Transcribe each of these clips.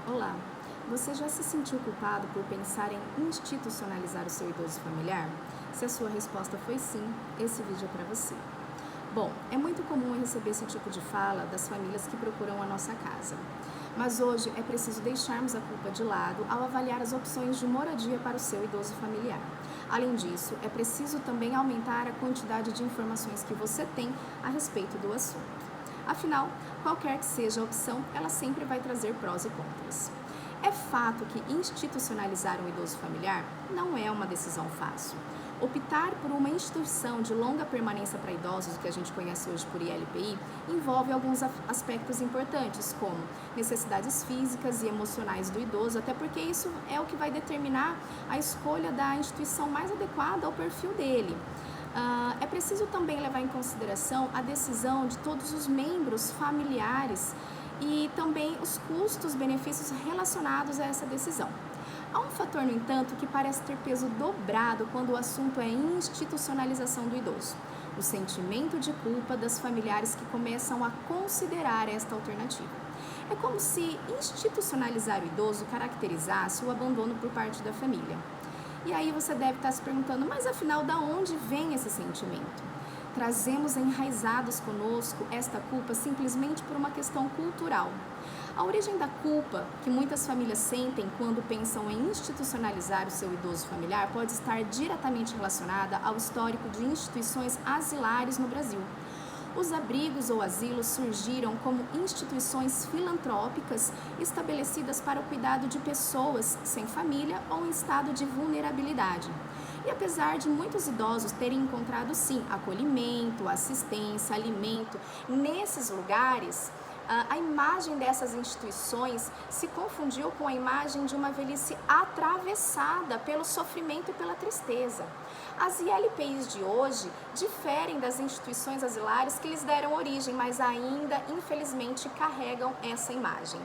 Olá, você já se sentiu culpado por pensar em institucionalizar o seu idoso familiar? Se a sua resposta foi sim, esse vídeo é para você. Bom, é muito comum eu receber esse tipo de fala das famílias que procuram a nossa casa. Mas hoje é preciso deixarmos a culpa de lado ao avaliar as opções de moradia para o seu idoso familiar. Além disso, é preciso também aumentar a quantidade de informações que você tem a respeito do assunto. Afinal, qualquer que seja a opção, ela sempre vai trazer prós e contras. É fato que institucionalizar um idoso familiar não é uma decisão fácil. Optar por uma instituição de longa permanência para idosos, o que a gente conhece hoje por ILPI, envolve alguns aspectos importantes, como necessidades físicas e emocionais do idoso, até porque isso é o que vai determinar a escolha da instituição mais adequada ao perfil dele. É preciso também levar em consideração a decisão de todos os membros familiares e também os custos-benefícios relacionados a essa decisão. Há um fator, no entanto, que parece ter peso dobrado quando o assunto é institucionalização do idoso: o sentimento de culpa das familiares que começam a considerar esta alternativa. É como se institucionalizar o idoso caracterizasse o abandono por parte da família. E aí você deve estar se perguntando, mas afinal, da onde vem esse sentimento? Trazemos enraizados conosco esta culpa simplesmente por uma questão cultural. A origem da culpa que muitas famílias sentem quando pensam em institucionalizar o seu idoso familiar pode estar diretamente relacionada ao histórico de instituições asilares no Brasil. Os abrigos ou asilos surgiram como instituições filantrópicas estabelecidas para o cuidado de pessoas sem família ou em estado de vulnerabilidade. E apesar de muitos idosos terem encontrado, sim, acolhimento, assistência, alimento nesses lugares, a imagem dessas instituições se confundiu com a imagem de uma velhice atravessada pelo sofrimento e pela tristeza. As ILPIs de hoje diferem das instituições asilares que lhes deram origem, mas ainda, infelizmente, carregam essa imagem.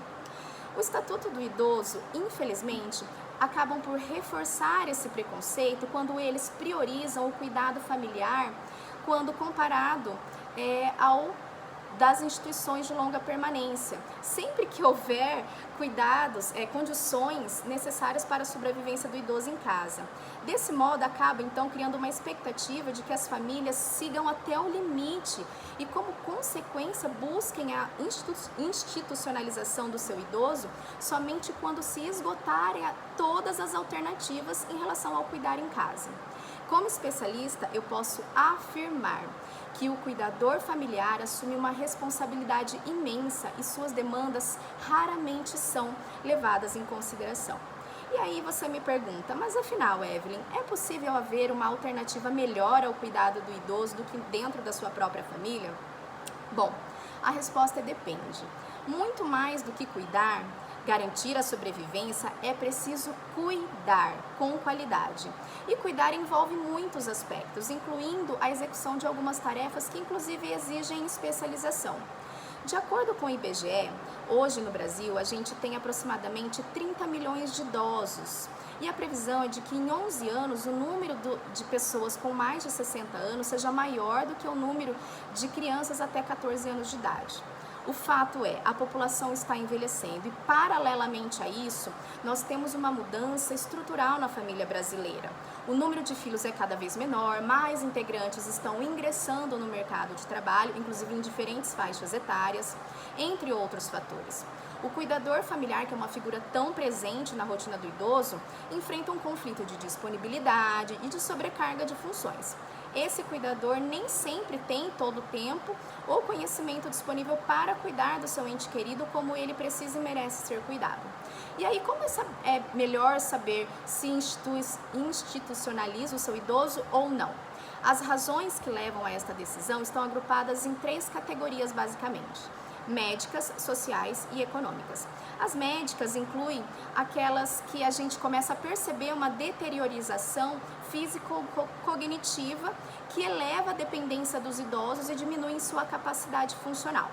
O Estatuto do Idoso, infelizmente, acabam por reforçar esse preconceito quando eles priorizam o cuidado familiar, quando comparado ao das instituições de longa permanência, sempre que houver cuidados, condições necessárias para a sobrevivência do idoso em casa. Desse modo, acaba então criando uma expectativa de que as famílias sigam até o limite e, como consequência, busquem a institucionalização do seu idoso somente quando se esgotarem todas as alternativas em relação ao cuidar em casa. Como especialista, eu posso afirmar que o cuidador familiar assume uma responsabilidade imensa e suas demandas raramente são levadas em consideração. E aí você me pergunta, mas afinal, Evelyn, é possível haver uma alternativa melhor ao cuidado do idoso do que dentro da sua própria família? Bom, a resposta é depende. Muito mais do que cuidar, garantir a sobrevivência, é preciso cuidar com qualidade. E cuidar envolve muitos aspectos, incluindo a execução de algumas tarefas que inclusive exigem especialização. De acordo com o IBGE, hoje no Brasil a gente tem aproximadamente 30 milhões de idosos. E a previsão é de que em 11 anos o número de pessoas com mais de 60 anos seja maior do que o número de crianças até 14 anos de idade. O fato é, a população está envelhecendo e, paralelamente a isso, nós temos uma mudança estrutural na família brasileira. O número de filhos é cada vez menor, mais integrantes estão ingressando no mercado de trabalho, inclusive em diferentes faixas etárias, entre outros fatores. O cuidador familiar, que é uma figura tão presente na rotina do idoso, enfrenta um conflito de disponibilidade e de sobrecarga de funções. Esse cuidador nem sempre tem todo o tempo ou conhecimento disponível para cuidar do seu ente querido como ele precisa e merece ser cuidado. E aí, como é melhor saber se institucionaliza o seu idoso ou não? As razões que levam a esta decisão estão agrupadas em 3 categorias, basicamente: médicas, sociais e econômicas. As médicas incluem aquelas que a gente começa a perceber uma deteriorização físico-cognitiva que eleva a dependência dos idosos e diminui sua capacidade funcional.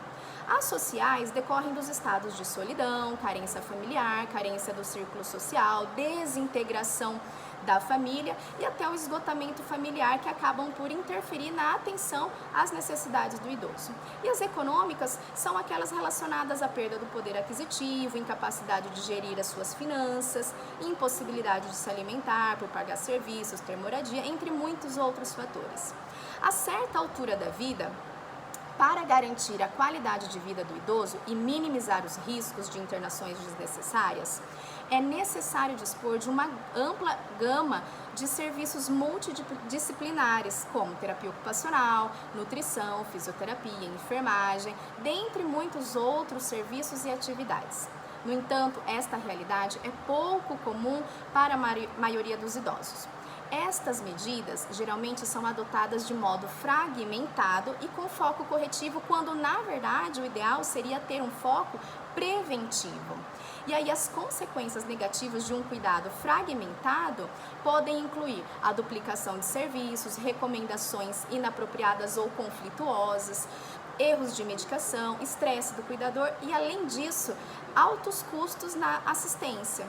As sociais decorrem dos estados de solidão, carência familiar, carência do círculo social, desintegração da família e até o esgotamento familiar, que acabam por interferir na atenção às necessidades do idoso. E as econômicas são aquelas relacionadas à perda do poder aquisitivo, incapacidade de gerir as suas finanças, impossibilidade de se alimentar, por pagar serviços, ter moradia, entre muitos outros fatores. A certa altura da vida, para garantir a qualidade de vida do idoso e minimizar os riscos de internações desnecessárias, é necessário dispor de uma ampla gama de serviços multidisciplinares, como terapia ocupacional, nutrição, fisioterapia, enfermagem, dentre muitos outros serviços e atividades. No entanto, esta realidade é pouco comum para a maioria dos idosos. Estas medidas geralmente são adotadas de modo fragmentado e com foco corretivo, quando na verdade o ideal seria ter um foco preventivo. E aí as consequências negativas de um cuidado fragmentado podem incluir a duplicação de serviços, recomendações inapropriadas ou conflituosas, erros de medicação, estresse do cuidador e, além disso, altos custos na assistência.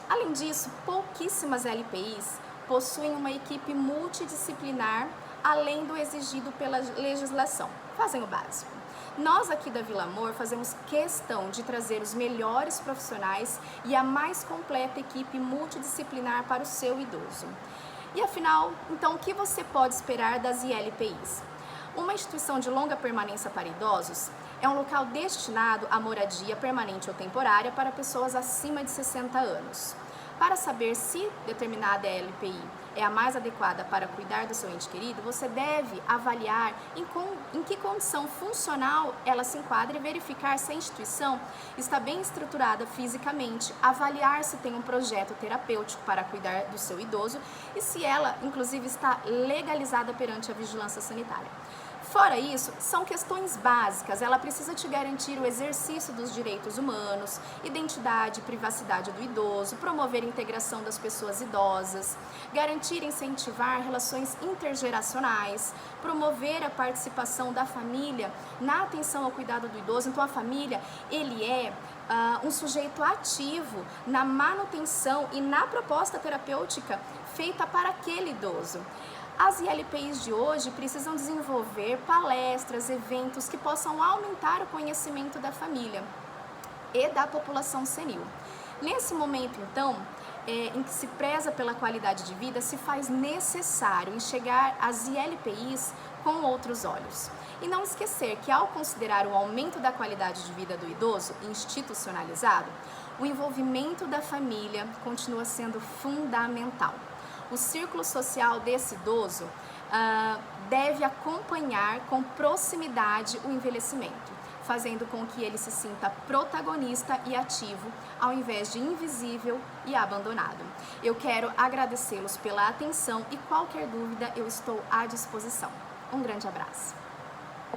Além disso, pouquíssimas LPIs possuem uma equipe multidisciplinar além do exigido pela legislação. Fazem o básico. Nós aqui da Vila Amor fazemos questão de trazer os melhores profissionais e a mais completa equipe multidisciplinar para o seu idoso. E afinal, então, o que você pode esperar das ILPIs? Uma instituição de longa permanência para idosos é um local destinado à moradia permanente ou temporária para pessoas acima de 60 anos. Para saber se determinada LPI é a mais adequada para cuidar do seu ente querido, você deve avaliar em que condição funcional ela se enquadra e verificar se a instituição está bem estruturada fisicamente, avaliar se tem um projeto terapêutico para cuidar do seu idoso e se ela, inclusive, está legalizada perante a vigilância sanitária. Fora isso, são questões básicas. Ela precisa te garantir o exercício dos direitos humanos, identidade e privacidade do idoso, promover a integração das pessoas idosas, garantir e incentivar relações intergeracionais, promover a participação da família na atenção ao cuidado do idoso. Então, a família, ele é um sujeito ativo na manutenção e na proposta terapêutica feita para aquele idoso. As ILPIs de hoje precisam desenvolver palestras, eventos que possam aumentar o conhecimento da família e da população senil. Nesse momento, então, em que se preza pela qualidade de vida, se faz necessário enxergar as ILPIs com outros olhos. E não esquecer que, ao considerar o aumento da qualidade de vida do idoso institucionalizado, o envolvimento da família continua sendo fundamental. O círculo social desse idoso deve acompanhar com proximidade o envelhecimento, fazendo com que ele se sinta protagonista e ativo, ao invés de invisível e abandonado. Eu quero agradecê-los pela atenção e qualquer dúvida eu estou à disposição. Um grande abraço.